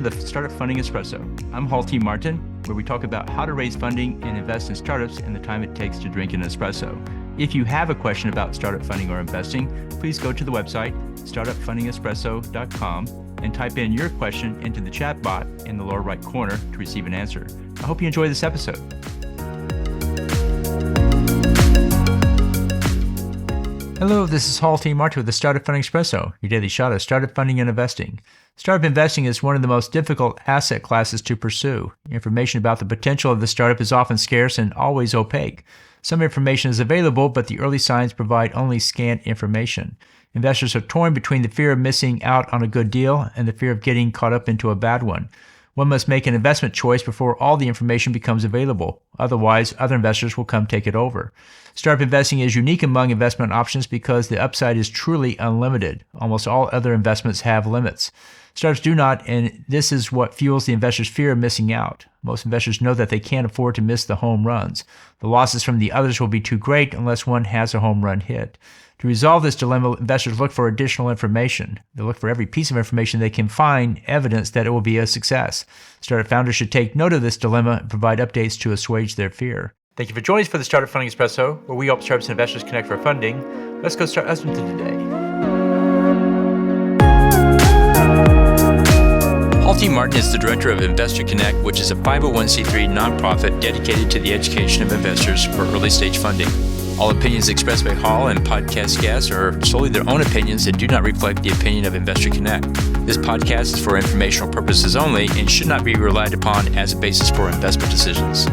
to the Startup Funding Espresso. I'm Hall T. Martin, where we talk about how to raise funding and invest in startups and the time it takes to drink an espresso. If you have a question about startup funding or investing, please go to the website, startupfundingespresso.com, and type in your question into the chat bot in the lower right corner to receive an answer. I hope you enjoy this episode. Hello, this is Hall T. Martin with the Startup Funding Espresso, your daily shot of startup funding and investing. Startup investing is one of the most difficult asset classes to pursue. Information about the potential of the startup is often scarce and always opaque. Some information is available, but the early signs provide only scant information. Investors are torn between the fear of missing out on a good deal and the fear of getting caught up into a bad one. One must make an investment choice before all the information becomes available. Otherwise, other investors will come take it over. Startup investing is unique among investment options because the upside is truly unlimited. Almost all other investments have limits. Startups do not, and this is what fuels the investor's fear of missing out. Most investors know that they can't afford to miss the home runs. The losses from the others will be too great unless one has a home run hit. To resolve this dilemma, investors look for additional information. They look for every piece of information they can find evidence that it will be a success. Startup founders should take note of this dilemma and provide updates to assuage their fear. Thank you for joining us for the Startup Funding Espresso, where we help startups and investors connect for funding. Let's go start listening to today. Hall T. Martin is the director of Investor Connect, which is a 501c3 nonprofit dedicated to the education of investors for early stage funding. All opinions expressed by Hall and podcast guests are solely their own opinions and do not reflect the opinion of Investor Connect. This podcast is for informational purposes only and should not be relied upon as a basis for investment decisions.